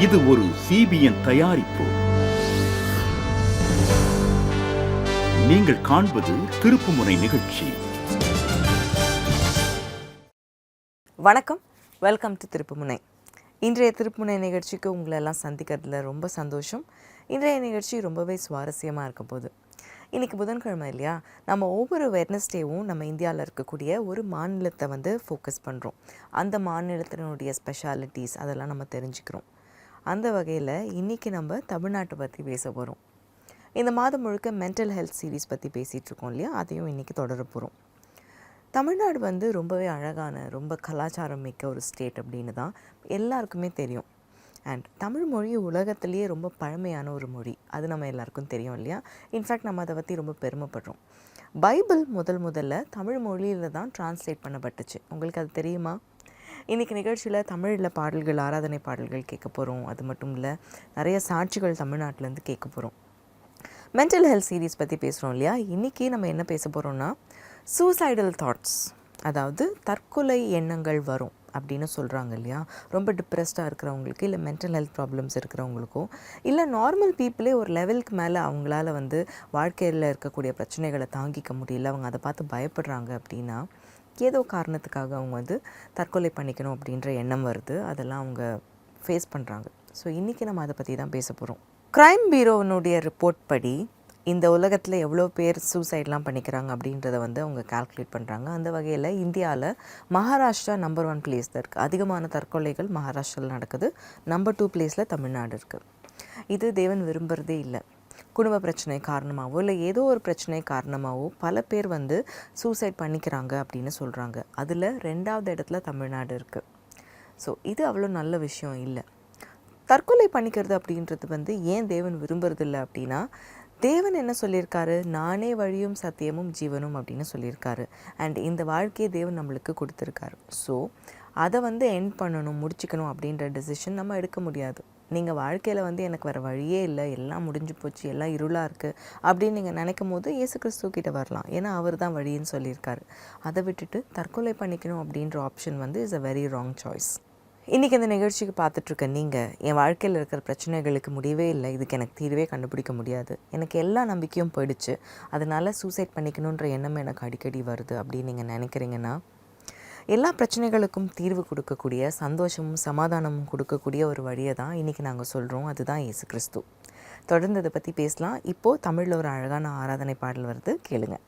இது ஒரு CBN தயாரிப்பு. நீங்கள் காண்பது திருப்புமுனை நிகழ்ச்சி. வணக்கம், வெல்கம் டு திருப்புமுனை. இன்றைய திருப்புமுனை நிகழ்ச்சிக்கு உங்களெல்லாம் சந்திக்கிறதுல ரொம்ப சந்தோஷம். இன்றைய நிகழ்ச்சி ரொம்பவே சுவாரஸ்யமாக இருக்க போகுது. இன்றைக்கி புதன்கிழமை இல்லையா? நம்ம ஒவ்வொரு வெட்னஸ்டேவும் நம்ம இந்தியாவில் இருக்கக்கூடிய ஒரு மாநிலத்தை ஃபோக்கஸ் பண்ணுறோம். அந்த மாநிலத்தினுடைய ஸ்பெஷாலிட்டிஸ் அதெல்லாம் நம்ம தெரிஞ்சுக்கிறோம். அந்த வகையில் இன்றைக்கி நம்ம தமிழ்நாட்டை பற்றி பேச போகிறோம். இந்த மாதம் முழுக்க மென்டல் ஹெல்த் சீரீஸ் பற்றி பேசிகிட்ருக்கோம் இல்லையா? அதையும் இன்றைக்கி தொடர போகிறோம். தமிழ்நாடு ரொம்பவே அழகான, ரொம்ப கலாச்சாரம் மிக்க ஒரு ஸ்டேட் அப்படின்னு தான் எல்லாருக்குமே தெரியும். அண்ட் தமிழ் மொழி உலகத்திலேயே ரொம்ப பழமையான ஒரு மொழி, அது நம்ம எல்லாருக்கும் தெரியும் இல்லையா? இன்ஃபேக்ட் நம்ம அதை பற்றி ரொம்ப பெருமைப்படுறோம். பைபிள் முதல்ல தமிழ் மொழியில் தான் டிரான்ஸ்லேட் பண்ணப்பட்டுச்சு. உங்களுக்கு அது தெரியுமா? இன்றைக்கி நிகழ்ச்சியில் தமிழில் பாடல்கள், ஆராதனை பாடல்கள் கேட்க போகிறோம். அது மட்டும் இல்லை, நிறைய சாட்சிகள் தமிழ்நாட்டிலேருந்து கேட்க போகிறோம். மென்டல் ஹெல்த் சீரீஸ் பற்றி பேசுகிறோம் இல்லையா? இன்றைக்கி நம்ம என்ன பேச போகிறோம்னா, சூசைடல் தாட்ஸ், அதாவது தற்கொலை எண்ணங்கள் வரும் அப்படின்னு சொல்கிறாங்க இல்லையா? ரொம்ப டிப்ரெஸ்டாக இருக்கிறவங்களுக்கு, இல்லை மென்டல் ஹெல்த் ப்ராப்ளம்ஸ் இருக்கிறவங்களுக்கும், இல்லை நார்மல் பீப்புளே ஒரு லெவலுக்கு மேலே அவங்களால வாழ்க்கையில் இருக்கக்கூடிய பிரச்சனைகளை தாங்கிக்க முடியல, அவங்க அதை பார்த்து பயப்படுறாங்க அப்படின்னா, ஏதோ காரணத்துக்காக அவங்க தற்கொலை பண்ணிக்கணும் அப்படின்ற எண்ணம் வருது. அதெல்லாம் அவங்க ஃபேஸ் பண்ணுறாங்க. ஸோ இன்றைக்கி நம்ம அதை பற்றி தான் பேச போகிறோம். க்ரைம் பியூரோனுடைய ரிப்போர்ட் படி இந்த உலகத்தில் எவ்வளோ பேர் சூசைட்லாம் பண்ணிக்கிறாங்க அப்படின்றத அவங்க கால்குலேட் பண்ணுறாங்க. அந்த வகையில் இந்தியாவில் மகாராஷ்டிரா நம்பர் 1 பிளேஸில் இருக்குது. அதிகமான தற்கொலைகள் மகாராஷ்டிராவில் நடக்குது. நம்பர் 2 பிளேஸில் தமிழ்நாடு இருக்குது. இது தேவன் விரும்புகிறதே இல்லை. குடும்ப பிரச்சனை காரணமாகவோ, இல்லை ஏதோ ஒரு பிரச்சனை காரணமாகவோ பல பேர் சூசைட் பண்ணிக்கிறாங்க அப்படின்னு சொல்கிறாங்க. அதில் 2வது இடத்துல தமிழ்நாடு இருக்குது. ஸோ இது அவ்வளோ நல்ல விஷயம் இல்லை. தற்கொலை பண்ணிக்கிறது அப்படின்றது ஏன் தேவன் விரும்புறதில்லை அப்படின்னா, தேவன் என்ன சொல்லியிருக்காரு? நானே வழியும் சத்தியமும் ஜீவனும் அப்படின்னு சொல்லியிருக்காரு. அண்ட் இந்த வாழ்க்கையை தேவன் நம்மளுக்கு கொடுத்துருக்காரு. ஸோ அதை எண்ட் பண்ணணும், முடிச்சுக்கணும் அப்படின்ற டெசிஷன் நம்ம எடுக்க முடியாது. நீங்கள் வாழ்க்கையில் எனக்கு வேறு வழியே இல்லை, எல்லாம் முடிஞ்சு போச்சு, எல்லாம் இருளாக இருக்குது அப்படின்னு நீங்கள் நினைக்கும் போது இயேசு கிறிஸ்துக்கிட்ட வரலாம். ஏன்னா அவர் தான் வழின்னு சொல்லியிருக்காரு. அதை விட்டுட்டு தற்கொலை பண்ணிக்கணும் அப்படின்ற option is a very wrong choice. இன்றைக்கி இந்த நிகழ்ச்சிக்கு பார்த்துட்ருக்க நீங்கள், என் வாழ்க்கையில் இருக்கிற பிரச்சனைகளுக்கு முடிவே இல்லை, இதுக்கு எனக்கு தீர்வே கண்டுபிடிக்க முடியாது, எனக்கு எல்லா நம்பிக்கையும் போயிடுச்சு, அதனால் சூசைட் பண்ணிக்கணுன்ற எண்ணம் எனக்கு அடிக்கடி வருது அப்படின்னு நீங்கள் நினைக்கிறீங்கன்னா, எல்லா பிரச்சனைகளுக்கும் தீர்வு கொடுக்கக்கூடிய, சந்தோஷமும் சமாதானமும் கொடுக்கக்கூடிய ஒரு வழியை தான் இன்றைக்கி நாங்கள் சொல்கிறோம். அதுதான் இயேசு கிறிஸ்து. தொடர்ந்து இதை பற்றி பேசலாம். இப்போது தமிழில் ஒரு அழகான ஆராதனை பாடல் வருது, கேளுங்க.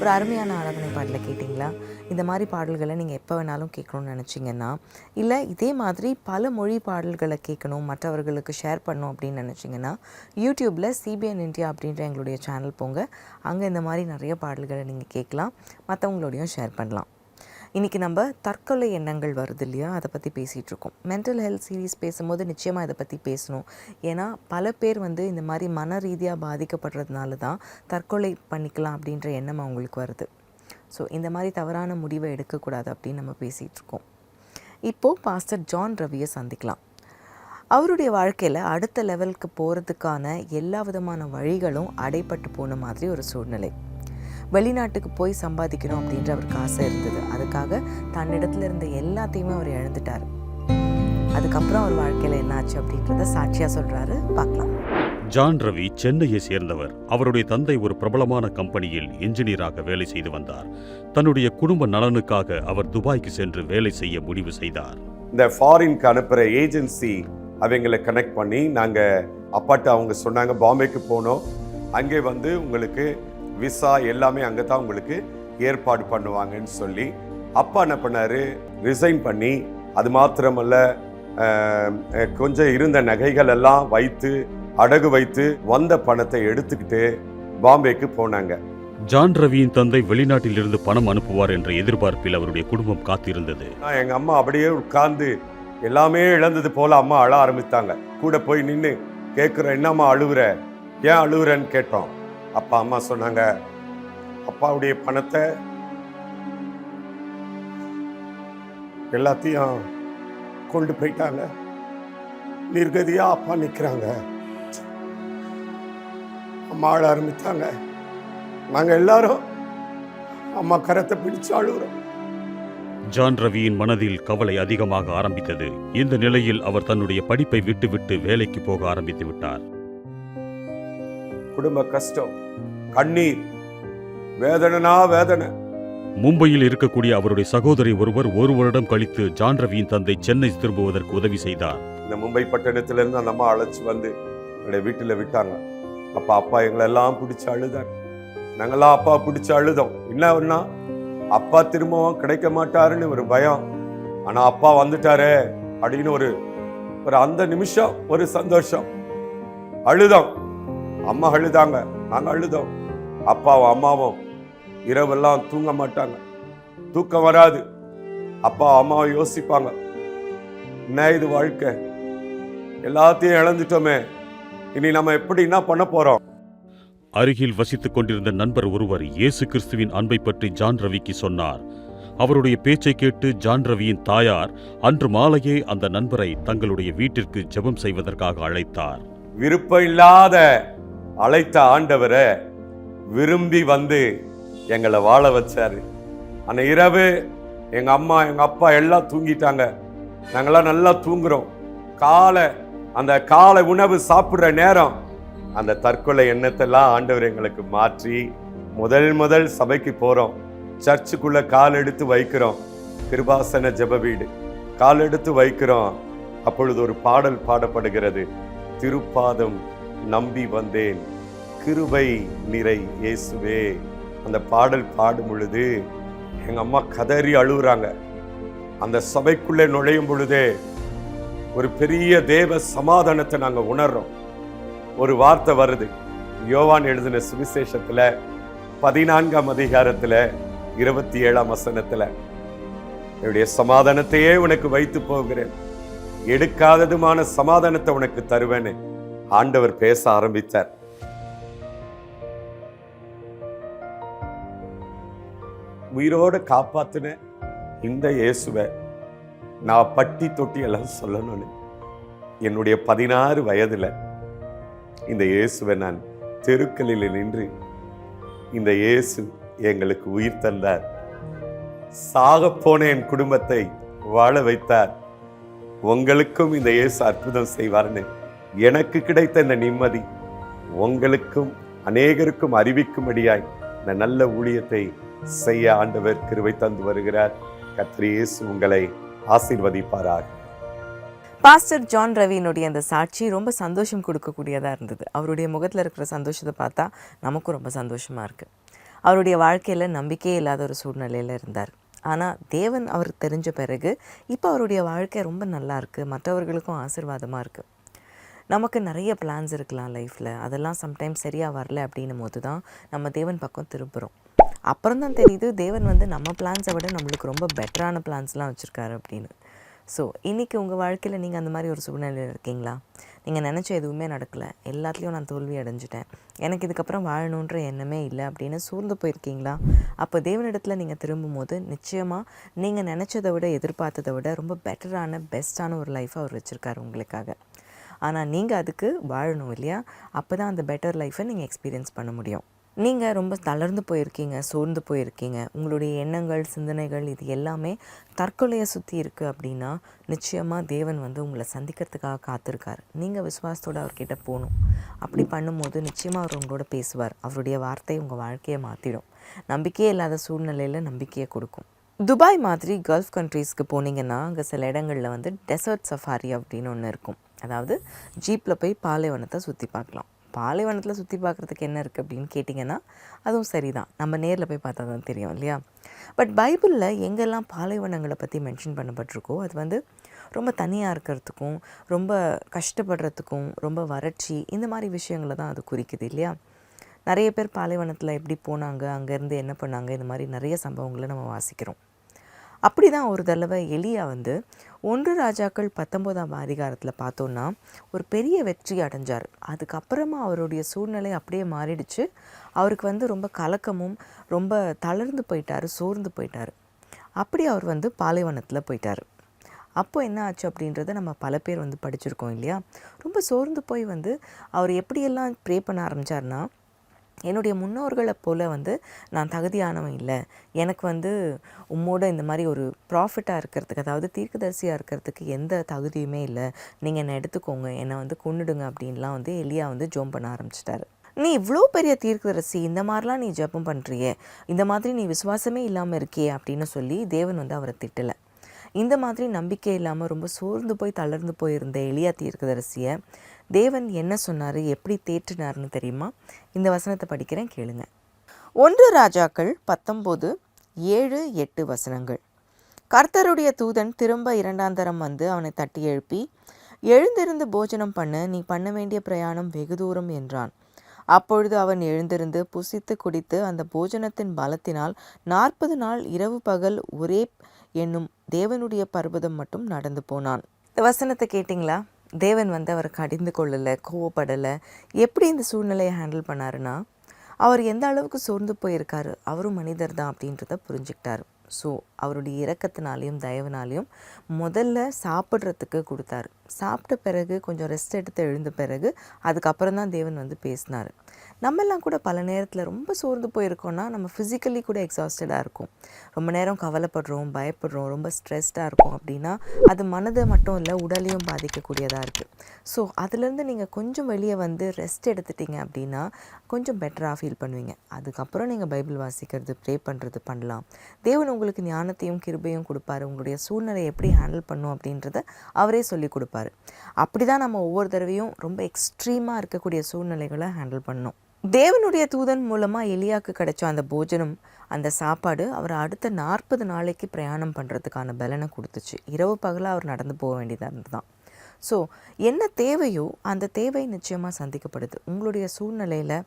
ஒரு அருமையான ஆராதனை பாடலை கேட்டிங்களா? இந்த மாதிரி பாடல்களை நீங்கள் எப்போ வேணாலும் கேட்கணும்னு நினச்சிங்கன்னா, இல்லை இதே மாதிரி பல மொழி பாடல்களை கேட்கணும், மற்றவர்களுக்கு ஷேர் பண்ணணும் அப்படின்னு நினச்சிங்கன்னா, யூடியூப்பில் சிபிஎன் இந்தியா அப்படின்ற எங்களுடைய சேனல் போங்க. அங்கே இந்த மாதிரி நிறைய பாடல்களை நீங்கள் கேட்கலாம், மற்றவங்களோடையும் ஷேர் பண்ணலாம். இன்றைக்கி நம்ம தற்கொலை எண்ணங்கள் வருது இல்லையா, அதை பற்றி பேசிகிட்ருக்கோம். மென்டல் ஹெல்த் சீரீஸ் பேசும்போது நிச்சயமாக இதை பற்றி பேசணும். ஏன்னா பல பேர் இந்த மாதிரி மன ரீதியாக பாதிக்கப்படுறதுனால தான் தற்கொலை பண்ணிக்கலாம் அப்படின்ற எண்ணம் அவங்களுக்கு வருது. ஸோ இந்த மாதிரி தவறான முடிவை எடுக்கக்கூடாது அப்படின்னு நம்ம பேசிகிட்ருக்கோம். இப்போது பாஸ்டர் ஜான் ரவியை சந்திக்கலாம். அவருடைய வாழ்க்கையில் அடுத்த லெவலுக்கு போகிறதுக்கான எல்லா விதமான வழிகளும் அடைப்பட்டு போன மாதிரி ஒரு சூழ்நிலை. வெளிநாட்டுக்கு போய் சம்பாதிக்கணும் அப்படின்ற அவருக்கு ஆசை இருந்தது. அதுக்காக தன்னிடத்துல இருந்த எல்லாத்தையுமே அவர் இழந்துட்டார். அதுக்கப்புறம் அவர் வாழ்க்கையில் என்னாச்சு அப்படின்றத சாட்சியாக சொல்கிறாரு, பார்க்கலாம். ஜான் ரவி சென்னையை சேர்ந்தவர். அவருடைய தந்தை ஒரு பிரபலமான கம்பெனியில் என்ஜினியராக வேலை செய்து வந்தார். தன்னுடைய குடும்ப நலனுக்காக அவர் துபாய்க்கு சென்று வேலை செய்ய முடிவு செய்தார். இந்த ஃபாரின்க்கு அனுப்புகிற ஏஜென்சி அவங்களை கனெக்ட் பண்ணி நாங்கள் அப்பாட்ட அவங்க சொன்னாங்க, பாம்பேக்கு போனோம், அங்கே உங்களுக்கு விசா எல்லாமே அங்கே தான் உங்களுக்கு ஏற்பாடு பண்ணுவாங்கன்னு சொல்லி அப்பா என்ன பண்ணார், ரிசைன் பண்ணி அது மாத்திரமல்ல கொஞ்சம் இருந்த நகைகள் எல்லாம் வைத்து அடகு வைத்து வந்த பணத்தை எடுத்துக்கிட்டு பாம்பேக்கு போனாங்க. ஜான் ரவியின் தந்தை வெளிநாட்டில் இருந்து பணம் அனுப்புவார் என்ற எதிர்பார்ப்பில் அவருடைய குடும்பம் காத்திருந்தது. எங்க அம்மா அப்படியே உட்கார்ந்து எல்லாமே இழந்தது போல அம்மா அழ ஆரம்பித்தாங்க. கூட போய் நின்று கேட்குறோம், என்னம்மா அழுவுற, ஏன் அழுவுறன்னு கேட்டோம். அப்பா அம்மா சொன்னாங்க, அப்பாவுடைய பணத்தை எல்லாத்தையும் கொண்டு போயிட்டாங்க, நிர்கதியா அப்பா நிற்கிறாங்க. அம்மா அழ ஆரம்பித்தாங்க. நாங்கள் எல்லாரும் அம்மா கரத்தை பிடிச்சு அழுகிறோம். ஜான் ரவியின் மனதில் கவலை அதிகமாக ஆரம்பித்தது. இந்த நிலையில் அவர் தன்னுடைய படிப்பை விட்டுவிட்டு வேலைக்கு போக ஆரம்பித்து விட்டார். குடும்ப கஷ்டம், கண்ணீர், வேதனைனா வேதனை. மும்பையில் இருக்கக்கூடிய அவருடைய சகோதரி ஒருவர் ஒரு வருடம் கழித்து ஜான் ரவியின் தந்தை சென்னை திரும்புவதற்கு உதவி செய்தார். இந்த மும்பை பட்டணத்திலிருந்து அந்த அம்மா அழைச்சி வந்து எங்களுடைய வீட்டில் விட்டாங்க. அப்பா எங்களை எல்லாம் பிடிச்சி அழுதார். நாங்கெல்லாம் அப்பா பிடிச்சி அழுதோம். என்ன அப்பா திரும்பவும் கிடைக்க மாட்டாருன்னு ஒரு பயம். ஆனா அப்பா வந்துட்டாரே அப்படின்னு ஒரு அந்த நிமிஷம் ஒரு சந்தோஷம். அழுதோம், அம்மா அழுதாங்க, நாங்க அழுதோம். அப்பாவும் அம்மாவும் இரவெல்லாம் தூங்க மாட்டாங்க, தூக்கம் வராது. அப்பா அம்மாவை யோசிப்பாங்க, என்ன இது வாழ்க்கை, எல்லாத்தையும் இழந்துட்டோமே, இனி நம்ம எப்படி என்ன பண்ண போறோம். அருகில் வசித்துக் கொண்டிருந்த நண்பர் ஒருவர் இயேசு கிறிஸ்துவின் அன்பை பற்றி ஜான் ரவிக்கு சொன்னார். அவருடைய பேச்சை கேட்டு ஜான் ரவியின் தாயார் அன்று மாலையே அந்த நண்பரை தங்களுடைய வீட்டிற்கு ஜெபம் செய்வதற்காக அழைத்தார். விருப்பம் இல்லாத அழைத்த ஆண்டவரை விரும்பி வந்து எங்களை வாழ வச்சாரு. அந்த இரவு எங்க அம்மா எங்க அப்பா எல்லாம் தூங்கிட்டாங்க, நாங்கெல்லாம் நல்லா தூங்குறோம். அந்த காலை உணவு சாப்பிடுற நேரம் அந்த தற்கொலை எண்ணத்தெல்லாம் ஆண்டவர் எங்களுக்கு மாற்றி முதல் சபைக்கு போறோம். சர்ச்சுக்குள்ள கால் எடுத்து வைக்கிறோம், கிருபாசன ஜெப வீடு கால் எடுத்து வைக்கிறோம். அப்பொழுது ஒரு பாடல் பாடப்படுகிறது, திருப்பாதம் நம்பி வந்தேன் கிருபை நிறை இயேசுவே. அந்த பாடல் பாடும் பொழுது எங்க அம்மா கதறி அழுகுறாங்க. அந்த சபைக்குள்ளே நுழையும் பொழுதே ஒரு பெரிய தேவ சமாதானத்தை நாங்க உணர்றோம். ஒரு வார்த்தை வருது, யோவான் எழுதின சுவிசேஷத்துல 14ஆம் அதிகாரத்துல 27ஆம் வசனத்துல, என்னுடைய சமாதானத்தையே உனக்கு வைத்து போகிறேன், எடுக்காததுமான சமாதானத்தை உனக்கு தருவேன்னு ஆண்டவர் பேச ஆரம்பித்தார். உயிரோட காப்பாத்தின இந்த இயேசுவை நான் பட்டி தொட்டி எல்லாம் சொல்லணும்னு என்னுடைய 16 வயதுல இந்த இயேசுவை நான் தெருக்களில் நின்று இந்த இயேசு எங்களுக்கு உயிர் தந்தார், சாக போன என் குடும்பத்தை வாழ வைத்தார், உங்களுக்கும் இந்த இயேசு அற்புதம் செய்வார்னு எனக்கு கிடைத்த இந்த நிம்மதி உங்களுக்கும் அநேகருக்கும் அறிவிக்கும்படியாய் இந்த நல்ல ஊழியத்தை செய்ய ஆண்டவர் கிருபை தந்து வருகிறார். கர்த்தர் இயேசு உங்களை ஆசீர்வதிப்பாராக. பாஸ்டர் ஜான் ரவியினுடைய அந்த சாட்சி ரொம்ப சந்தோஷம் கொடுக்கக்கூடியதாக இருந்தது. அவருடைய முகத்தில் இருக்கிற சந்தோஷத்தை பார்த்தா நமக்கும் ரொம்ப சந்தோஷமாக இருக்குது. அவருடைய வாழ்க்கையில் நம்பிக்கையே இல்லாத ஒரு சூழ்நிலையில் இருந்தார். ஆனால் தேவன் அவருக்கு தெரிஞ்ச பிறகு இப்போ அவருடைய வாழ்க்கை ரொம்ப நல்லா இருக்குது, மற்றவர்களுக்கும் ஆசீர்வாதமாக இருக்குது. நமக்கு நிறைய பிளான்ஸ் இருக்கலாம் லைஃப்பில், அதெல்லாம் சம்டைம்ஸ் சரியாக வரல அப்படின்னும் போது தான் நம்ம தேவன் பக்கம் திரும்புகிறோம். அப்புறம் தான் தெரியுது தேவன் வந்து நம்ம பிளான்ஸை விட நம்மளுக்கு ரொம்ப பெட்டரான பிளான்ஸ்லாம் வச்சுருக்காரு அப்படின்னு. ஸோ இன்றைக்கி உங்கள் வாழ்க்கையில் நீங்கள் அந்த மாதிரி ஒரு சூழ்நிலையில் இருக்கீங்களா? நீங்கள் நினச்ச எதுவுமே நடக்கலை, எல்லாத்துலேயும் நான் தோல்வி அடைஞ்சிட்டேன், எனக்கு இதுக்கப்புறம் வாழணுன்ற எண்ணமே இல்லை அப்படின்னு சோர்ந்து போயிருக்கீங்களா? அப்போ தேவனிடத்தில் நீங்கள் திரும்பும்போது நிச்சயமாக நீங்கள் நினச்சதை விட எதிர்பார்த்ததை விட ரொம்ப பெட்டரான பெஸ்ட்டான ஒரு லைஃப்பை அவர் வச்சுருக்காரு உங்களுக்காக. ஆனால் நீங்கள் அதுக்கு வாழணும் இல்லையா? அப்போ தான் அந்த பெட்டர் லைஃப்பை நீங்கள் எக்ஸ்பீரியன்ஸ் பண்ண முடியும். நீங்கள் ரொம்ப தளர்ந்து போயிருக்கீங்க, சோர்ந்து போயிருக்கீங்க, உங்களுடைய எண்ணங்கள் சிந்தனைகள் இது எல்லாமே தற்கொலையை சுற்றி இருக்குது அப்படின்னா நிச்சயமாக தேவன் வந்து உங்களை சந்திக்கிறதுக்காக காத்திருக்கார். நீங்கள் விசுவாசத்தோடு அவர்கிட்ட போகணும். அப்படி பண்ணும்போது நிச்சயமாக அவர் உங்களோட பேசுவார். அவருடைய வார்த்தை உங்கள் வாழ்க்கையை மாற்றிடும். நம்பிக்கையே இல்லாத சூழ்நிலையில் நம்பிக்கையை கொடுக்கும். துபாய் மாதிரி கல்ஃப் கண்ட்ரீஸ்க்கு போனீங்கன்னா அங்கே சில இடங்களில் வந்து டெசர்ட் சஃபாரி அப்படின்னு ஒன்று இருக்கும். அதாவது ஜீப்பில் போய் பாலைவனத்தை சுற்றி பார்க்கலாம். பாலைவனத்தில் சுற்றி பார்க்குறதுக்கு என்ன இருக்குது அப்படின்னு கேட்டிங்கன்னா அதுவும் சரிதான், நம்ம நேரில் போய் பார்த்தா தான் தெரியும் இல்லையா? பட் பைபிளில் எங்கெல்லாம் பாலைவனங்களை பற்றி மென்ஷன் பண்ணப்பட்டிருக்கோ அது வந்து ரொம்ப தனியாக இருக்கிறதுக்கும், ரொம்ப கஷ்டப்படுறதுக்கும், ரொம்ப வறட்சி, இந்த மாதிரி விஷயங்களை தான் அது குறிக்குது இல்லையா? நிறைய பேர் பாலைவனத்தில் எப்படி போனாங்க, அங்கேருந்து என்ன பண்ணாங்க, இந்த மாதிரி நிறைய சம்பவங்களை நம்ம வாசிக்கிறோம். அப்படி தான் ஒரு தடவை எலியா வந்து 1 ராஜாக்கள் 19ஆம் அதிகாரத்தில் பார்த்தோன்னா ஒரு பெரிய வெற்றி அடைஞ்சார். அதுக்கப்புறமா அவருடைய சூழ்நிலை அப்படியே மாறிடுச்சு. அவருக்கு வந்து ரொம்ப கலக்கமும் ரொம்ப தளர்ந்து போயிட்டார், சோர்ந்து போயிட்டார். அப்படி அவர் வந்து பாலைவனத்தில் போயிட்டார். அப்போ என்ன ஆச்சு அப்படின்றத நம்ம பல பேர் வந்து படிச்சிருக்கோம் இல்லையா? ரொம்ப சோர்ந்து போய் வந்து அவர் எப்படியெல்லாம் ப்ரே பண்ண ஆரம்பித்தார்னா, என்னுடைய முன்னோர்களை போல் வந்து நான் தகுதியானவன் இல்லை, எனக்கு வந்து உம்மோட இந்த மாதிரி ஒரு ப்ராஃபிட்டாக இருக்கிறதுக்கு, அதாவது தீர்க்கதரிசியாக இருக்கிறதுக்கு எந்த தகுதியுமே இல்லை, நீங்கள் என்னை எடுத்துக்கோங்க, என்னை வந்து கொன்னுடுங்க அப்படின்லாம் வந்து எலியா வந்து ஜெபம் பண்ண ஆரம்பிச்சிட்டாரு. நீ இவ்வளோ பெரிய தீர்க்கதரிசி, இந்த மாதிரிலாம் நீ ஜெபம் பண்ணுறியே, இந்த மாதிரி நீ விசுவாசமே இல்லாமல் இருக்கியே அப்படின்னு சொல்லி தேவன் வந்து அவரை திட்டலை. இந்த மாதிரி நம்பிக்கை இல்லாமல் ரொம்ப சோர்ந்து போய் தளர்ந்து போயிருந்த எலியா தீர்க்கதரிசியை தேவன் என்ன சொன்னார், எப்படி தேற்றினார்னு தெரியுமா? இந்த வசனத்தை படிக்கிறேன், கேளுங்க. 1 ராஜாக்கள் 19:7-8 வசனங்கள். கர்த்தருடைய தூதன் திரும்ப 2ஆம் தரம் வந்து அவனை தட்டி எழுப்பி, எழுந்திருந்து போஜனம் பண்ண, நீ பண்ண வேண்டிய பிரயாணம் வெகு தூரம் என்றான். அப்பொழுது அவன் எழுந்திருந்து புசித்து குடித்து அந்த போஜனத்தின் பலத்தினால் 40 நாள் இரவு பகல் ஒரேப் என்னும் தேவனுடைய பர்வதம் மட்டும் நடந்து போனான். இந்த வசனத்தை கேட்டிங்களா? தேவன் வந்து அவரை கடிந்து கொள்ளலை, கோவப்படலை. எப்படி இந்த சூழ்நிலையை ஹேண்டில் பண்ணாருன்னா, அவர் எந்த அளவுக்கு சோர்ந்து போயிருக்காரு, அவரும் மனிதர் தான் அப்படின்றத புரிஞ்சுக்கிட்டார். ஸோ அவருடைய இரக்கத்தினாலையும் தயவுனாலையும் முதல்ல சாப்பிட்றதுக்கு கொடுத்தாரு. சாப்பிட்ட பிறகு கொஞ்சம் ரெஸ்ட் எடுத்து எழுந்த பிறகு அதுக்கப்புறம் தான் தேவன் வந்து பேசினார். நம்மெல்லாம் கூட பல நேரத்தில் ரொம்ப சோர்ந்து போயிருக்கோன்னா நம்ம ஃபிசிக்கலி கூட எக்ஸாஸ்டடாக இருக்கும், ரொம்ப நேரம் கவலைப்படுறோம், பயப்படுறோம், ரொம்ப ஸ்ட்ரெஸ்டாக இருக்கும் அப்படின்னா அது மனதை மட்டும் இல்லை உடலையும் பாதிக்கக்கூடியதாக இருக்குது. ஸோ அதுலேருந்து நீங்கள் கொஞ்சம் வெளியே வந்து ரெஸ்ட் எடுத்துட்டீங்க அப்படின்னா கொஞ்சம் பெட்டராக ஃபீல் பண்ணுவீங்க. அதுக்கப்புறம் நீங்கள் பைபிள் வாசிக்கிறது, ப்ரே பண்ணுறது பண்ணலாம். தேவன் உங்களுக்கு ஞானத்தையும் கிருபையும் கொடுப்பாரு. உங்களுடைய சூழ்நிலையை எப்படி ஹேண்டில் பண்ணும் அப்படின்றத அவரே சொல்லி கொடுப்பாரு. அப்படி தான் நம்ம ஒவ்வொரு தடவையும் ரொம்ப எக்ஸ்ட்ரீமாக இருக்கக்கூடிய சூழ்நிலைகளை ஹேண்டில் பண்ணணும். தேவனுடைய தூதன் மூலமாக எலியாவுக்கு கிடைச்ச அந்த போஜனம், அந்த சாப்பாடு அவர் அடுத்த 40 நாளைக்கு பிரயாணம் பண்ணுறதுக்கான பலனை கொடுத்துச்சு. இரவு பகலாக அவர் நடந்து போக வேண்டியதாக இருந்ததுதான். ஸோ என்ன தேவையோ அந்த தேவை நிச்சயமாக சந்திக்கப்படுது. உங்களுடைய சூழ்நிலையில்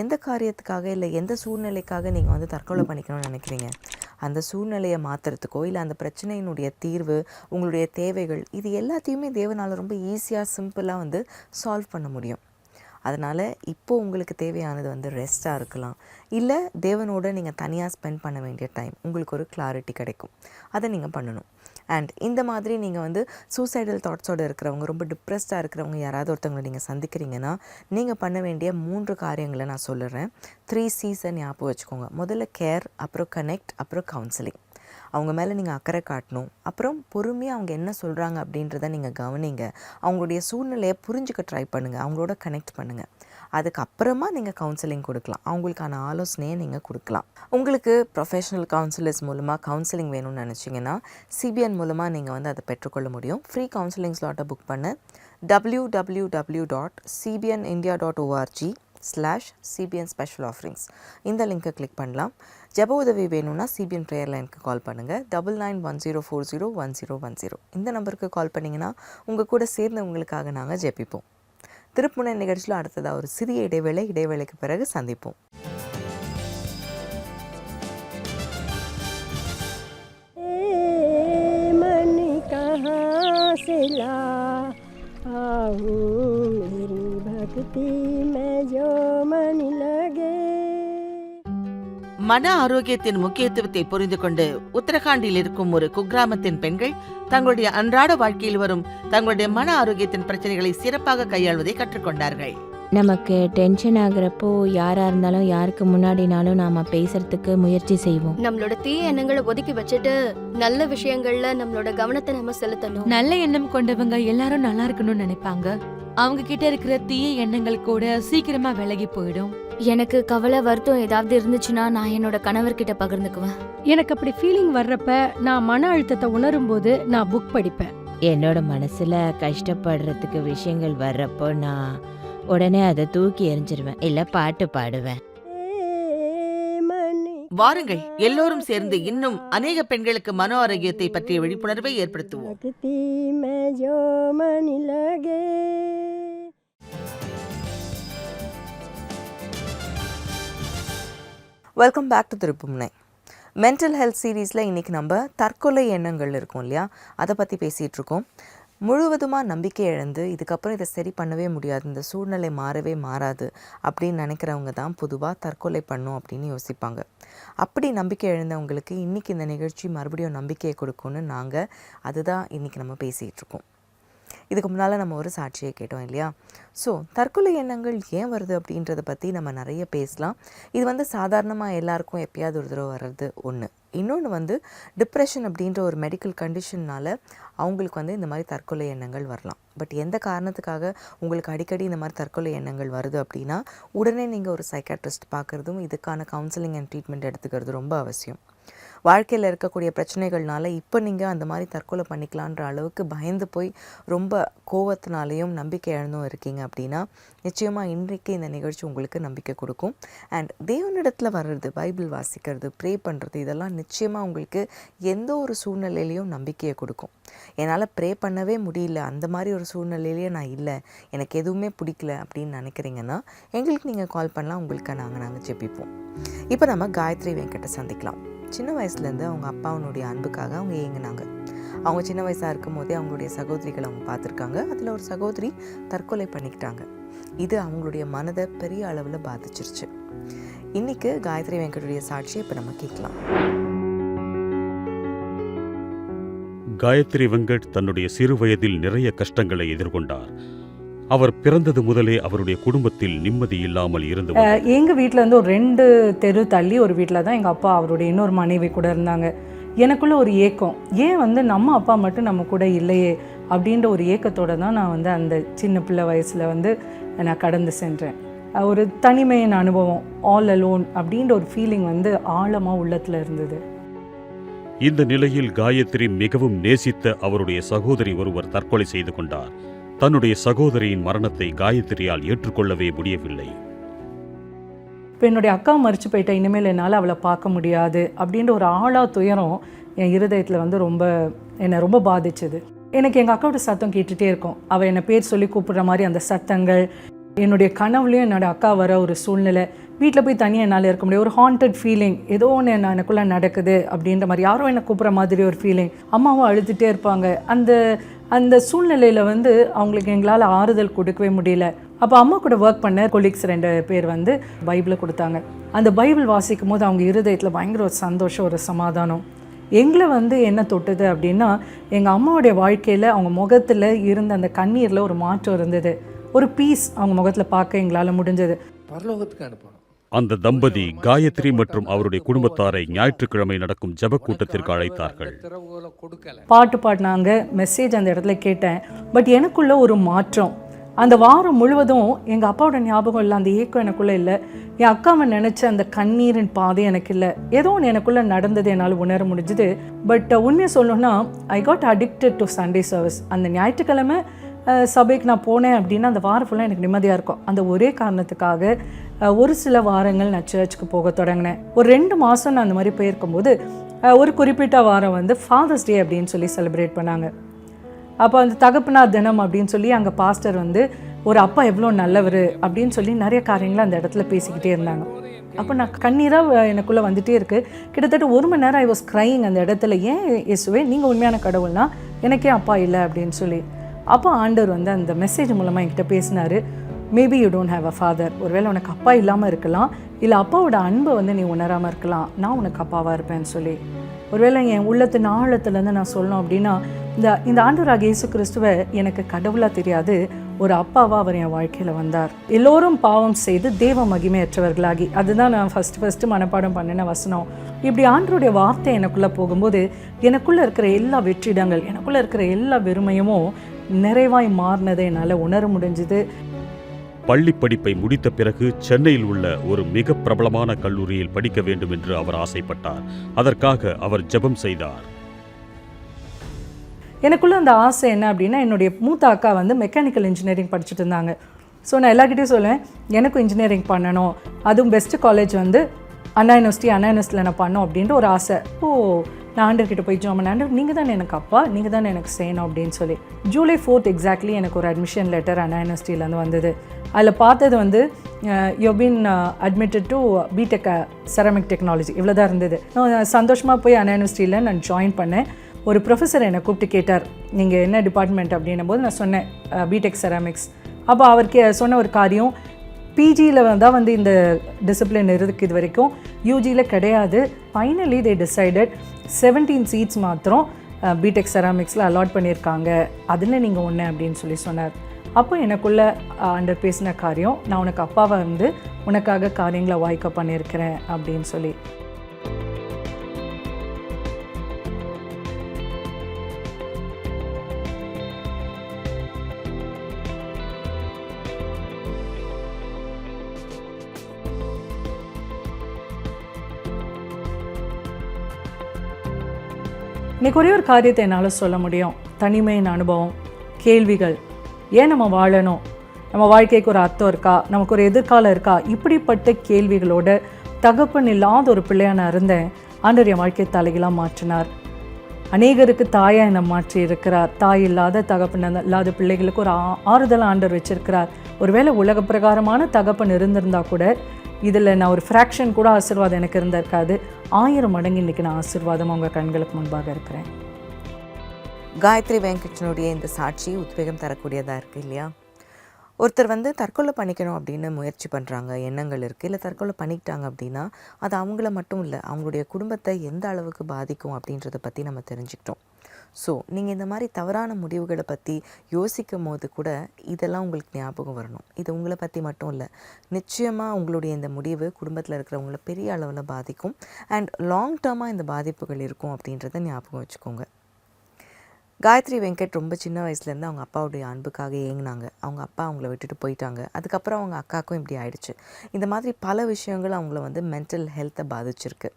எந்த காரியத்துக்காக இல்லை எந்த சூழ்நிலைக்காக நீங்கள் வந்து தற்கொலை பண்ணிக்கணும்னு நினைக்கிறீங்க, அந்த சூழ்நிலையை மாற்றுறதுக்கோ இல்லை அந்த பிரச்சனையினுடைய தீர்வு, உங்களுடைய தேவைகள், இது எல்லாத்தையுமே தேவனால் ரொம்ப ஈஸியாக சிம்பிளாக வந்து சால்வ் பண்ண முடியும். அதனால் இப்போது உங்களுக்கு தேவையானது வந்து ரெஸ்ட்டாக இருக்கலாம், இல்லை தேவனோட நீங்கள் தனியாக ஸ்பெண்ட் பண்ண வேண்டிய டைம், உங்களுக்கு ஒரு கிளாரிட்டி கிடைக்கும், அதை நீங்கள் பண்ணணும். அண்ட் இந்த மாதிரி நீங்கள் வந்து சூசைடல் தாட்ஸோடு இருக்கிறவங்க, ரொம்ப டிப்ரெஸ்டாக இருக்கிறவங்க யாராவது ஒருத்தவங்களை நீங்கள் சந்திக்கிறீங்கன்னா நீங்கள் பண்ண வேண்டிய 3 காரியங்களை நான் சொல்லுறேன். 3 C's ஞாபகம் வச்சுக்கோங்க. முதல்ல கேர், அப்புறம் கனெக்ட், அப்புறம் கவுன்சிலிங். அவங்க மேலே நீங்கள் அக்கறை காட்டணும். அப்புறம் பொறுமையாக அவங்க என்ன சொல்கிறாங்க அப்படின்றத நீங்கள் கவனிங்க. அவங்களுடைய சூழ்நிலையை புரிஞ்சுக்க ட்ரை பண்ணுங்கள், அவங்களோட கனெக்ட் பண்ணுங்கள். அதுக்கப்புறமா நீங்கள் கவுன்சிலிங் கொடுக்கலாம், அவங்களுக்கான ஆலோசனையை நீங்கள் கொடுக்கலாம். உங்களுக்கு ப்ரொஃபஷனல் கவுன்சிலர்ஸ் மூலமாக கவுன்சிலிங் வேணும்னு நினச்சிங்கன்னா CBN மூலமாக நீங்கள் வந்து அதை பெற்றுக்கொள்ள முடியும். ஃப்ரீ கவுன்சிலிங் ஸ்லாட்டை புக் பண்ண www.cbnindia.org www.cbn ஸ்பெஷல் ஆஃபரிங்ஸ் இந்த லிங்கை கிளிக் பண்ணலாம். ஜெப உதவி வேணும்னா சிபிஎன் ப்ரேயர் லைனுக்கு கால் பண்ணுங்கள். 9910401010 இந்த நம்பருக்கு கால் பண்ணிங்கன்னா உங்கள் கூட சேர்ந்தவங்களுக்காக நாங்கள் ஜெபிப்போம். திருப்புமுனை நிகழ்ச்சியில் அடுத்ததாக ஒரு சிறிய இடைவேளைக்கு பிறகு சந்திப்போம். மன ஆரோக்கியத்தின் முக்கியத்துவத்தை புரிந்து கொண்டு உத்தரகாண்டில் இருக்கும் ஒரு குக்கிராமத்தின் பெண்கள் தங்களுடைய அன்றாட வாழ்க்கையில் வரும் தங்களுடைய மன ஆரோக்கியத்தின் பிரச்சனைகளை சிறப்பாக கையாள்வதை கற்றுக்கொண்டார்கள். நமக்கு டென்ஷன் ஆகுறப்போ யாரா இருந்தாலும் யாருக்கு முன்னாடினாலும் நாம பேசுறதுக்கு முயற்சி செய்வோம். நம்மளோட தீய எண்ணங்களை ஒதுக்கி வச்சுட்டு நல்ல விஷயங்கள்ல நம்மளோட கவனத்தை நம்ம செலுத்தணும். நல்ல எண்ணம் கொண்டவங்க எல்லாரும் நல்லா இருக்கணும்னு நினைப்பாங்க. அவங்க கிட்ட இருக்கிற தீய எண்ணங்கள் கூட சீக்கிரமா விலகி போயிடும். எனக்கு கவலை வருத்தம் ஏதாவது இருந்துச்சுன்னா நான் என்னோட கணவர்கிட்ட பகிர்ந்துக்குவேன். எனக்கு அப்படி ஃபீலிங் வர்றப்ப நான் மன அழுத்தத்தை உணரும் போது நான் புக் படிப்பேன். என்னோட மனசுல கஷ்டப்படுறதுக்கு விஷயங்கள் வர்றப்போ நான் உடனே அதை தூக்கி எறிஞ்சிருவேன், இல்ல பாட்டு பாடுவேன். வாருங்கள், எல்லோரும் சேர்ந்து இன்னும் அநேக பெண்களுக்கு மன ஆரோக்கியத்தை பற்றிய விழிப்புணர்வை ஏற்படுத்துவோம். வெல்கம் பேக் டு திருப்புமுனை. மென்டல் ஹெல்த் சீரீஸில் இன்றைக்கி நம்ம தற்கொலை எண்ணங்கள் இருக்கும் இல்லையா, அதை பற்றி பேசிகிட்டு இருக்கோம். முழுவதுமாக நம்பிக்கை இழந்து இதுக்கப்புறம் இதை சரி பண்ணவே முடியாது, இந்த சூழ்நிலை மாறவே மாறாது அப்படின்னு நினைக்கிறவங்க தான் பொதுவாக தற்கொலை பண்ணும் அப்படின்னு யோசிப்பாங்க. அப்படி நம்பிக்கை இழந்தவங்களுக்கு இன்றைக்கி இந்த நிகழ்ச்சி மறுபடியும் நம்பிக்கையை கொடுக்கும்னு நாங்கள் அதுதான் இன்றைக்கி நம்ம பேசிகிட்டு இருக்கோம். இதுக்கு முன்னால் நம்ம ஒரு சாட்சியை கேட்டோம் இல்லையா. ஸோ தற்கொலை எண்ணங்கள் ஏன் வருது அப்படின்றத பற்றி நம்ம நிறைய பேசலாம். இது சாதாரணமாக எல்லாருக்கும் எப்பயாவது ஒரு தடவை வர்றது ஒன்று. இன்னொன்று டிப்ரெஷன் அப்படின்ற ஒரு மெடிக்கல் கண்டிஷன்னால் அவங்களுக்கு இந்த மாதிரி தற்கொலை எண்ணங்கள் வரலாம். பட் எந்த காரணத்துக்காக உங்களுக்கு அடிக்கடி இந்த மாதிரி தற்கொலை எண்ணங்கள் வருது அப்படின்னா உடனே நீங்கள் ஒரு சைக்காட்ரிஸ்ட் பார்க்குறதும் இதுக்கான கவுன்சிலிங் அண்ட் ட்ரீட்மெண்ட் எடுத்துக்கிறது ரொம்ப அவசியம். வாழ்க்கையில் இருக்கக்கூடிய பிரச்சனைகள்னால இப்போ நீங்கள் அந்த மாதிரி தற்கொலை பண்ணிக்கலான்ற அளவுக்கு பயந்து போய் ரொம்ப கோவத்தினாலேயும் நம்பிக்கை இழந்தும் இருக்கீங்க அப்படின்னா நிச்சயமாக இன்றைக்கு இந்த நிகழ்ச்சி உங்களுக்கு நம்பிக்கை கொடுக்கும். அண்ட் தேவனிடத்தில் வர்றது, பைபிள் வாசிக்கிறது, ப்ரே பண்ணுறது, இதெல்லாம் நிச்சயமாக உங்களுக்கு எந்த ஒரு சூழ்நிலையிலையும் நம்பிக்கையை கொடுக்கும். என்னால் ப்ரே பண்ணவே முடியல, அந்த மாதிரி ஒரு சூழ்நிலையிலேயே நான் இல்லை, எனக்கு எதுவுமே பிடிக்கல அப்படின்னு நினைக்கிறீங்கன்னா எங்களுக்கு நீங்கள் கால் பண்ணலாம், உங்களுக்கு நாங்கள் ஜெபிப்போம். இப்போ நம்ம காயத்ரி வெங்கட்டை சந்திக்கலாம். சின்ன வயசுலேருந்து அவங்க அப்பாவுடைய அன்புக்காக அவங்க ஏங்கினாங்க. அவங்க சின்ன வயசாக இருக்கும் போதே அவங்களுடைய சகோதரிகளை அவங்க பார்த்துருக்காங்க. அதில் ஒரு சகோதரி தற்கொலை பண்ணிக்கிட்டாங்க. இது அவங்களுடைய மனதை பெரிய அளவில் பாதிச்சிருச்சு. இன்னைக்கு காயத்ரி வெங்கட்டுடைய சாட்சியை இப்போ நம்ம கேட்கலாம். காயத்ரி வெங்கட் தன்னுடைய சிறு வயதில் நிறைய கஷ்டங்களை எதிர்கொண்டார். அவர் பிறந்தது முதலே அவருடைய குடும்பத்தில் நிம்மதி இல்லாமல் இருந்து எங்கள் வீட்டில் ஒரு 2 தெரு தள்ளி ஒரு வீட்டில் தான் எங்கள் அப்பா அவருடைய இன்னொரு மனைவி கூட இருந்தாங்க. எனக்குள்ள ஒரு ஏக்கம், ஏன் நம்ம அப்பா மட்டும் நம்ம கூட இல்லையே அப்படின்ற ஒரு ஏக்கத்தோடு தான் நான் அந்த சின்ன பிள்ளை வயசில் நான் கடந்து சென்றேன். ஒரு தனிமையின் அனுபவம், ஆல் அலோன் அப்படின்ற ஒரு ஃபீலிங் ஆழமாக உள்ளத்தில் இருந்தது. இந்த நிலையில் காயத்ரி மிகவும் நேசித்த அவருடைய சகோதரி ஒருவர் தற்கொலை செய்து கொண்டார். தன்னுடைய சகோதரியின் மரணத்தை காயத்ரியால் ஏற்றுக்கொள்ளவே முடியவில்லை. இப்போ என்னுடைய அக்கா மரிச்சு போயிட்ட, இனிமேல் என்னால் அவளை பார்க்க முடியாது அப்படின்ற ஒரு ஆழா துயரம் என் இருதயத்தில் என்னை ரொம்ப பாதிச்சது. எனக்கு எங்கள் அக்காவோட சத்தம் கேட்டுகிட்டே இருக்கும். அவள் என்னை பேர் சொல்லி கூப்பிடுற மாதிரி அந்த சத்தங்கள், என்னுடைய கனவுலையும் என்னோட அக்கா வர ஒரு சூழ்நிலை, வீட்டில் போய் தனியாக என்னால் இருக்க முடியாது, ஒரு ஹாண்டட் ஃபீலிங், ஏதோ ஒன்று எனக்குள்ளே நடக்குது அப்படின்ற மாதிரி, யாரும் என்னை கூப்பிட்ற மாதிரி ஒரு ஃபீலிங். அம்மாவும் அழுதுகிட்டே இருப்பாங்க. அந்த சூழ்நிலையில் அவங்களுக்கு எங்களால் ஆறுதல் கொடுக்கவே முடியல. அப்போ அம்மா கூட ஒர்க் பண்ண கொலீக்ஸ் 2 பேர் பைபிளை கொடுத்தாங்க. அந்த பைபிள் வாசிக்கும் போது அவங்க இருதயத்தில் பயங்கர ஒரு சந்தோஷம், ஒரு சமாதானம். எங்களை என்ன தொட்டுது அப்படின்னா, எங்கள் அம்மாவுடைய வாழ்க்கையில் அவங்க முகத்தில் இருந்த அந்த கண்ணீரில் ஒரு மாற்றம் இருந்தது, ஒரு பீஸ் அவங்க முகத்தில் பார்க்க எங்களால் முடிஞ்சது. பரலோகத்துக்கு அனுப்பணும். அந்த தம்பதி காயத்ரி மற்றும் அவருடைய குடும்பத்தாரை ஞாயிற்றுக்கிழமை நடக்கும் ஜெப கூட்டத்திற்கு அழைத்தார்கள். பாட்டு பாடினாங்க, மெசேஜ் அந்த இடத்துல கேட்டேன். பட் எனக்குள்ள ஒரு மாற்றம். அந்த வாரம் முழுவதும் எங்கள் அப்பாவோட ஞாபகம் இல்லை, அந்த ஏக்கம் எனக்குள்ளே இல்லை. என் அக்காவை நினச்ச அந்த கண்ணீரின் பாதை எனக்கு இல்லை. ஏதோ ஒன்று எனக்குள்ளே நடந்தது, என்னால் உணர முடிஞ்சுது. பட் உண்மையை சொல்லணும்னா, I got addicted to Sunday service. அந்த ஞாயிற்றுக்கிழமை சபைக்கு நான் போனேன் அப்படின்னா அந்த வாரம் ஃபுல்லாக எனக்கு நிம்மதியாக இருக்கும். அந்த ஒரே காரணத்துக்காக ஒரு சில வாரங்கள் நான் சர்ச்சுக்கு போக தொடங்கினேன். ஒரு 2 மாதம் நான் அந்த மாதிரி போயிருக்கும்போது ஒரு குறிப்பிட்ட வாரம் வந்து ஃபாதர்ஸ் டே அப்படின்னு சொல்லி செலிப்ரேட் பண்ணாங்க. அப்போ அந்த தகப்பனார் தினம் அப்படின்னு சொல்லி அங்கே பாஸ்டர் வந்து ஒரு அப்பா எவ்வளோ நல்லவர் அப்படின்னு சொல்லி நிறைய காரியங்களை அந்த இடத்துல பேசிக்கிட்டே இருந்தாங்க. அப்போ நான் கண்ணீராக எனக்குள்ளே வந்துகிட்டே இருக்குது. கிட்டத்தட்ட 1 மணி நேரம் ஐ வாஸ் க்ரையிங் அந்த இடத்துல. ஏன் இயேசுவே நீங்கள் உண்மையான கடவுள்னா எனக்கே அப்பா இல்லை அப்படின்னு சொல்லி. அப்போ ஆண்டவர் வந்து அந்த மெசேஜ் மூலமாக என்கிட்ட பேசினார். Maybe you don't have a father. ஒருவேளை உனக்கு அப்பா இல்லாமல் இருக்கலாம், இல்லை அப்பாவோட அன்பை வந்து நீ உணராமல் இருக்கலாம். நான் உனக்கு அப்பாவாக இருப்பேன்னு சொல்லி. ஒருவேளை என் உள்ளத்தின் ஆழத்துலேருந்து நான் சொல்லணும் அப்படின்னா இந்த ஆண்டவராகிய இயேசு கிறிஸ்துவை எனக்கு கடவுளாக தெரியாது, ஒரு அப்பாவாக அவர் என் வாழ்க்கையில் வந்தார். எல்லோரும் பாவம் செய்து தேவ மகிமையற்றவர்களாகி, அதுதான் நான் ஃபஸ்ட்டு மனப்பாடம் பண்ணின வசனம். இப்படி ஆண்டவருடைய வார்த்தை எனக்குள்ளே போகும்போது எனக்குள்ளே இருக்கிற எல்லா வெற்றிடங்கள், எனக்குள்ளே இருக்கிற எல்லா வெறுமையுமோ நிறைவாய் மாறினதை என்னால் உணர முடிஞ்சுது. பள்ளி படிப்பை முடித்த பிறகு சென்னையில் உள்ள ஒரு மிக பிரபலமான கல்லூரியில் படிக்க வேண்டும் என்று அவர் ஆசைப்பட்டார். அதற்காக அவர் ஜெபம் செய்தார். எனக்குள்ள அந்த ஆசை என்ன அப்படின்னா, என்னுடைய மூத்த அக்கா வந்து மெக்கானிக்கல் இன்ஜினியரிங் படிச்சுட்டு இருந்தாங்க. ஸோ நான் எல்லாருக்கிட்டையும் சொல்லுவேன், எனக்கும் இன்ஜினியரிங் பண்ணணும், அதுவும் பெஸ்ட்டு காலேஜ் வந்து அண்ணா யூனிவர்சிட்டியில் நான் பண்ணோம் அப்படின்ட்டு ஒரு ஆசை. நான் ஆண்டர்கிட்ட போய் ஜாமன், ஆண்டர் நீங்கள் தானே எனக்கு அப்பா, நீங்கள் தானே எனக்கு செய்யணும் அப்படின்னு சொல்லி. ஜூலை 4 எக்ஸாக்ட்லி எனக்கு ஒரு அட்மிஷன் லெட்டர் அண்ணா யூனிவர்சிட்டியிலேருந்து வந்தது. அதில் பார்த்தது வந்து you been admitted to BTech ceramic technology, இவ்வளோ தான் இருந்தது. நான் சந்தோஷமாக போய் அண்ணா யூனிவர்சிட்டியில் நான் ஜாயின் பண்ணேன். ஒரு ப்ரொஃபஸர் என்னை கூப்பிட்டு கேட்டார், நீங்கள் என்ன டிபார்ட்மெண்ட் அப்படின்னும் போது நான் சொன்னேன் பிடெக் செராமிக்ஸ். அப்போ அவருக்கு சொன்ன ஒரு காரியம், பிஜியில் தான் வந்து இந்த டிசிப்ளின் இருக்குது, இது வரைக்கும் யூஜியில் கிடையாது. ஃபைனலி தே டிசைடட் 17 சீட்ஸ் மாத்திரம் பிடெக் செராமிக்ஸில் அலாட் பண்ணியிருக்காங்க, அதில் நீங்கள் ஒன்று அப்படின்னு சொல்லி சொன்னார். அப்போ எனக்குள்ளே ஆண்டர் பேசின காரியம், நான் உனக்கு அப்பாவை வந்து உனக்காக காரியங்களை வாய்க்க பண்ணியிருக்கிறேன் அப்படின்னு சொல்லி. இன்றைக்கி ஒரே ஒரு காரியத்தை என்னால் சொல்ல முடியும். தனிமையின் அனுபவம், கேள்விகள், ஏன் நம்ம வாழணும், நம்ம வாழ்க்கைக்கு ஒரு அர்த்தம் இருக்கா, நமக்கு ஒரு எதிர்காலம் இருக்கா, இப்படிப்பட்ட கேள்விகளோட தகப்பன் இல்லாத ஒரு பிள்ளையாக நான் இருந்தேன். ஆண்டவர் என் வாழ்க்கையை தலைகளாக மாற்றினார். அநேகருக்கு தாயாக என்னை மாற்றி இருக்கிறார். தாய் இல்லாத தகப்பன் இல்லாத பிள்ளைகளுக்கு ஒரு ஆறுதலாக ஆண்டவர் வச்சிருக்கிறார். ஒருவேளை உலக பிரகாரமான தகப்பன் இருந்திருந்தால் கூட இதில் நான் ஒரு ஃப்ராக்ஷன் கூட ஆசீர்வாதம் எனக்கு இருந்திருக்காது. 1000 மடங்கு இன்றைக்கி நான் ஆசீர்வாதமாக உங்கள் கண்களுக்கு முன்பாக இருக்கிறேன். காயத்ரி வெங்கடனுடைய இந்த சாட்சி உத்வேகம் தரக்கூடியதாக இருக்குது இல்லையா? ஒருத்தர் வந்து தற்கொலை பண்ணிக்கணும் அப்படின்னு முயற்சி பண்ணுறாங்க, எண்ணங்கள் இருக்குது, இல்லை தற்கொலை பண்ணிக்கிட்டாங்க அப்படின்னா அது அவங்கள மட்டும் இல்லை, அவங்களுடைய குடும்பத்தை எந்த அளவுக்கு பாதிக்கும் அப்படின்றத பற்றி நம்ம தெரிஞ்சுக்கிட்டோம். ஸோ நீங்கள் இந்த மாதிரி தவறான முடிவுகளை பற்றி யோசிக்கும் போது கூட இதெல்லாம் உங்களுக்கு ஞாபகம் வரணும். இது உங்களை பற்றி மட்டும் இல்லை, நிச்சயமாக உங்களுடைய இந்த முடிவு குடும்பத்தில் இருக்கிறவங்கள பெரிய அளவில் பாதிக்கும் அண்ட் லாங் டேர்மாக இந்த பாதிப்புகள் இருக்கும் அப்படின்றத ஞாபகம் வச்சுக்கோங்க. காயத்ரி வெங்கட் ரொம்ப சின்ன வயசுலேருந்து அவங்க அப்பாவுடைய அன்புக்காக ஏங்கினாங்க. அவங்க அப்பா அவங்கள விட்டுட்டு போயிட்டாங்க. அதுக்கப்புறம் அவங்க அக்காவுக்கும் இப்படி ஆயிடுச்சு. இந்த மாதிரி பல விஷயங்கள் அவங்கள வந்து மென்டல் ஹெல்த்தை பாதிச்சிருக்கு.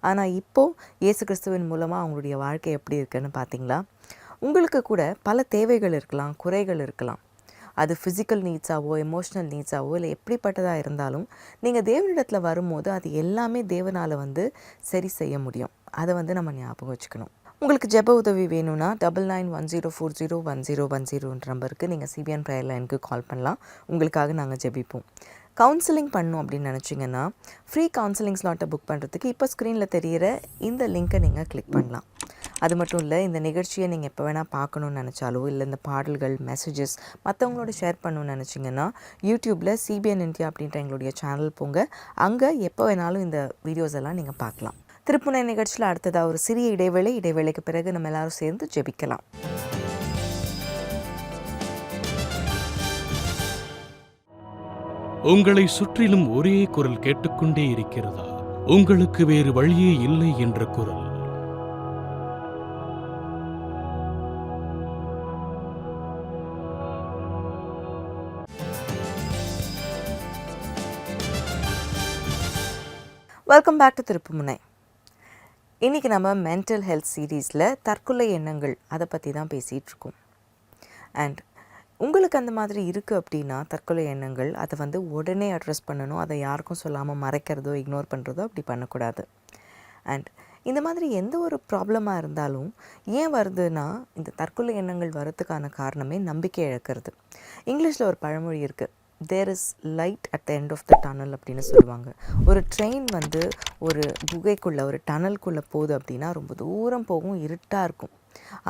ஆனால் இப்போது இயேசு கிறிஸ்துவின் மூலமாக அவங்களுடைய வாழ்க்கை எப்படி இருக்குன்னு பார்த்தீங்களா? உங்களுக்கு கூட பல தேவைகள் இருக்கலாம், குறைகள் இருக்கலாம். அது ஃபிசிக்கல் நீட்ஸாவோ எமோஷ்னல் நீட்ஸாவோ இல்லை எப்படிப்பட்டதாக இருந்தாலும் நீங்கள் தேவனிடத்தில் வரும்போது அது எல்லாமே தேவனால் வந்து சரி செய்ய முடியும். அதை வந்து நம்ம ஞாபகம் வச்சுக்கணும். உங்களுக்கு ஜெப உதவி வேணும்னா 9910401010 நம்பருக்கு நீங்கள் சிபிஎன் ப்ரேயர் லைனுக்கு கால் பண்ணலாம். உங்களுக்காக நாங்கள் ஜெபிப்போம். கவுன்சிலிங் பண்ணணும் அப்படின்னு நினச்சிங்கன்னா ஃப்ரீ கவுன்சிலிங் ஸ்லாட்டை புக் பண்ணுறதுக்கு இப்போ ஸ்க்ரீனில் தெரிகிற இந்த லிங்க்கை நீங்கள் கிளிக் பண்ணலாம். அது மட்டும் இல்லை, இந்த நிகழ்ச்சியை நீங்கள் எப்போ வேணால் பார்க்கணுன்னு நினச்சாலோ இல்லை இந்த பாடல்கள் மெசேஜஸ் மற்றவங்களோட ஷேர் பண்ணணும்னு நினச்சிங்கன்னா யூடியூப்பில் சிபிஎன் இந்தியா அப்படின்ற எங்களுடைய சேனல் போங்க. அங்கே எப்போ வேணாலும் இந்த வீடியோஸ் எல்லாம் நீங்கள் பார்க்கலாம். திருப்புனை நிகழ்ச்சியில் அடுத்ததாக ஒரு சிறிய இடைவேளைக்கு பிறகு நம்ம எல்லாரும் சேர்ந்து ஜெபிக்கலாம். உங்களை சுற்றிலும் ஒரே குரல் கேட்டுக்கொண்டே இருக்கிறதா? உங்களுக்கு வேறு வழியே இல்லை என்ற குரல். வெல்கம் பேக் டு திருப்புமுனை. இன்றைக்கி நம்ம மென்டல் ஹெல்த் சீரீஸில் தற்கொலை எண்ணங்கள் அதை பற்றி தான் பேசிகிட்டு இருக்கோம். அண்ட் உங்களுக்கு அந்த மாதிரி இருக்குது அப்படின்னா தற்கொலை எண்ணங்கள், அதை வந்து உடனே அட்ரஸ் பண்ணணும். அதை யாருக்கும் சொல்லாமல் மறைக்கிறதோ இக்னோர் பண்ணுறதோ அப்படி பண்ணக்கூடாது. அண்ட் இந்த மாதிரி எந்த ஒரு ப்ராப்ளமாக இருந்தாலும் ஏன் வருதுன்னா, இந்த தற்கொலை எண்ணங்கள் வரதுக்கான காரணமே நம்பிக்கை இழக்கிறது. இங்கிலீஷில் ஒரு பழமொழி இருக்குது, there is light at the end of the tunnel அப்படின்னு சொல்லுவாங்க. ஒரு ட்ரெயின் வந்து ஒரு குகைக்குள்ளே, ஒரு டனலுக்குள்ளே போகுது அப்படின்னா ரொம்ப தூரம் போகும், இருட்டாக இருக்கும்.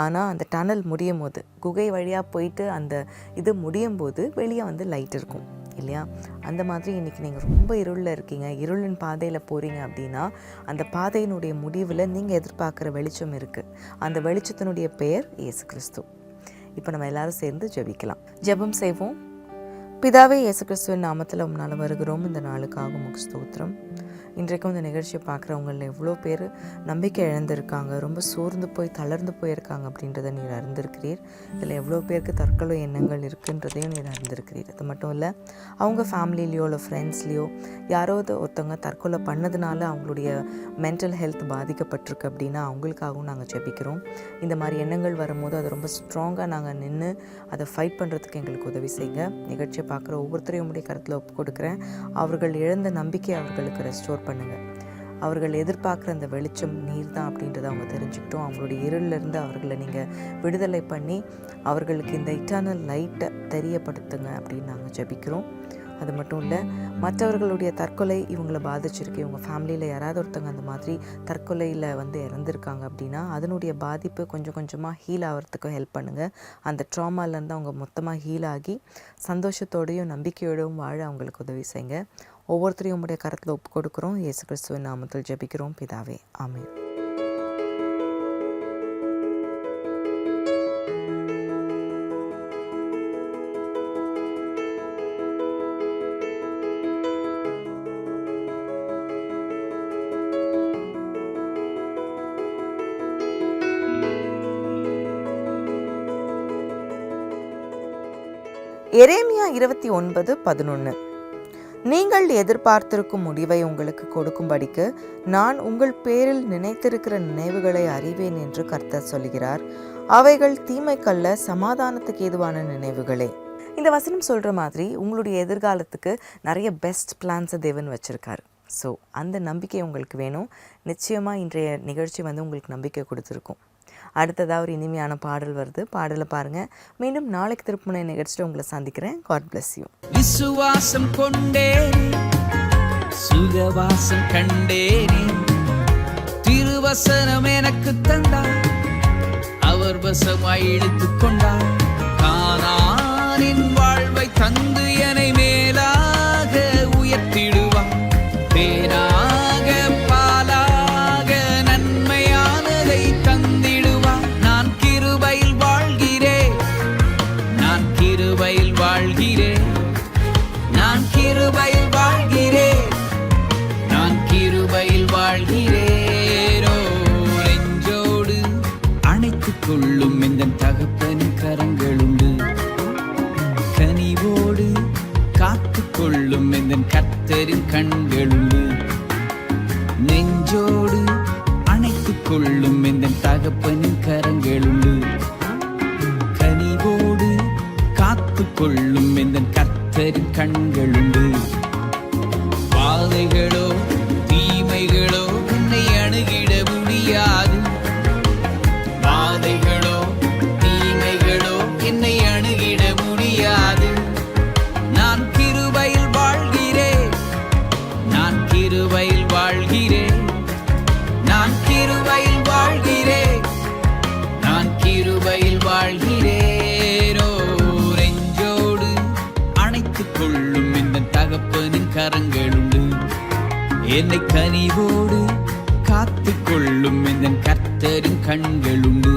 ஆனால் அந்த டனல் முடியும் போது, குகை வழியாக போயிட்டு அந்த இது முடியும் போது வெளியே வந்து லைட் இருக்கும் இல்லையா? அந்த மாதிரி இன்றைக்கி நீங்கள் ரொம்ப இருளில் இருக்கீங்க, இருளின் பாதையில் போகிறீங்க அப்படின்னா அந்த பாதையினுடைய முடிவில் நீங்கள் எதிர்பார்க்குற வெளிச்சம் இருக்குது. அந்த வெளிச்சத்தினுடைய பெயர் இயேசு கிறிஸ்து. இப்போ நம்ம எல்லாரும் சேர்ந்து ஜெபிக்கலாம். ஜெபம் செய்வோம். பிதாவே, இயேசு கிறிஸ்துவின் நாமத்தில் உம்னால் வருகிறோம். இந்த நாளுக்காக உமக்கு ஸ்தோத்திரம். இன்றைக்கும் இந்த நிகழ்ச்சியை பார்க்குறவங்களில் எவ்வளோ பேர் நம்பிக்கை இழந்திருக்காங்க, ரொம்ப சோர்ந்து போய் தளர்ந்து போயிருக்காங்க அப்படின்றத நீர் அறிந்திருக்கிறீர். இதில் எவ்வளோ பேருக்கு தற்கொலை எண்ணங்கள் இருக்குன்றதையும் நீர் அறிந்திருக்கிறீர். அது மட்டும் இல்லை, அவங்க ஃபேமிலிலேயோ இல்லை ஃப்ரெண்ட்ஸ்லேயோ யாராவது ஒருத்தவங்க தற்கொலை பண்ணதுனால அவங்களுடைய மென்டல் ஹெல்த் பாதிக்கப்பட்டிருக்கு அப்படின்னா அவங்களுக்காகவும் நாங்கள் ஜெபிக்கிறோம். இந்த மாதிரி எண்ணங்கள் வரும்போது அதை ரொம்ப ஸ்ட்ராங்காக நாங்கள் நின்று அதை ஃபைட் பண்ணுறதுக்கு எங்களுக்கு உதவி செய்யுங்க. நிகழ்ச்சியை பார்க்குற ஒவ்வொருத்தரையும் உடைய கருத்தில் ஒப்பு கொடுக்குறேன். அவர்கள் இழந்த நம்பிக்கை அவர்களுக்கு ரெஸ்டோர் பண்ணுங்கள். அவர்கள் எதிர்பார்க்குற அந்த வெளிச்சம் நீர் தான் அப்படின்றத அவங்க தெரிஞ்சுக்கிட்டோம். அவங்களுடைய இருளிலிருந்து அவர்களை நீங்கள் விடுதலை பண்ணி அவர்களுக்கு இந்த இட்டர்னல் லைட்டை தெரியப்படுத்துங்க அப்படின்னு நாங்கள் ஜெபிக்கிறோம். அது மட்டும் இல்லை, மற்றவர்களுடைய தற்கொலை இவங்களை பாதிச்சிருக்கு, இவங்க ஃபேமிலியில் யாராவது ஒருத்தவங்க அந்த மாதிரி தற்கொலையில் வந்து இறந்துருக்காங்க அப்படின்னா அதனுடைய பாதிப்பு கொஞ்சம் கொஞ்சமாக ஹீல் ஆகிறதுக்கு ஹெல்ப் பண்ணுங்கள். அந்த ட்ராமாலேருந்து அவங்க மொத்தமாக ஹீல் ஆகி சந்தோஷத்தோடையும் நம்பிக்கையோடையும் வாழ அவங்களுக்கு உதவி செய்யுங்க. ஒவ்வொருத்தரையும் உங்களுடைய கரத்தில் ஒப்பு கொடுக்குறோம். இயேசு கிறிஸ்துவின் நாமத்தில் ஜெபிக்கிறோம் பிதாவே, ஆமென். எரேமியா 29:11. நீங்கள் எதிர்பார்த்திருக்கும் முடிவை உங்களுக்கு கொடுக்கும்படிக்கு நான் உங்கள் பேரில் நினைத்திருக்கிற நினைவுகளை அறிவேன் என்று கர்த்தர் சொல்கிறார். அவைகள் தீமைக்கல்ல, சமாதானத்துக்கு ஏதுவான நினைவுகளே. இந்த வசனம் சொல்கிற மாதிரி உங்களுடைய எதிர்காலத்துக்கு நிறைய பெஸ்ட் பிளான்ஸை தேவன் வச்சுருக்காரு. ஸோ அந்த நம்பிக்கை உங்களுக்கு வேணும். நிச்சயமாக இன்றைய நிகழ்ச்சி வந்து உங்களுக்கு நம்பிக்கை கொடுத்துருக்கும். அடுத்ததாக ஒரு இனிமையான பாடல் வருது, பாடலை பாருங்கள். மீண்டும் நாளைக்கு திருப்புமுனை நிகழ்ச்சியில் உங்களை சந்திக்கிறேன். God bless you. விசுவாசம் கொண்டேனே, சுகவாசம் கண்டேனே, திருவசனம் எனக்கு தந்தார், அவர் வசமாய் இழுத்துக் கொண்டார். கானானின் வாழ்வை தந்து என்னை மேலாக உயர்த்திடுவார். பேராக பாலாக நன்மையானதை தந்திடுவார். நான் கிருபையில் வாழ்கிறேன், நான் கிருபையில் வாழ்கிறேன், நான் கிருபையில் வாழ்கிறேன், நான் கிருபையில் வாழ்கிறேனோ. நெஞ்சோடு அணைத்துக் கொள்ளும் இந்த தகப்பனின் கரங்களுண்டு, கனிவோடு காத்துக் கொள்ளும் இந்த கர்த்தரின் கண்களுண்டு. நெஞ்சோடு அணைத்துக் கொள்ளும் இந்த தகப்பனின் கரங்களுண்டு, கனிவோடு காத்துக் கொள்ளும் இந்த கர்த்தரின் கண்களுண்டு. பாதைகளோ தீமைகளோ என்னை அணுகிட முடியாது, பாதைகளோ தீமைகளோ என்னை அணுகிட முடியாது. நான் கிருபையில் வாழ்கிறேன், நான் கிருபையில் வாழ்கிறேன், நான் கிருபையில் வாழ்கிறேன், நான் கிருபையில் வாழ்கிறேனோ. நெஞ்சோடு அணைத்துக் கொள்ளும் இந்த தகப்பனின் கரங்களுண்டு, என்னை கனிவோடு காத்துக் கொள்ளும் இந்த கர்த்தரின் கண்களுண்டு.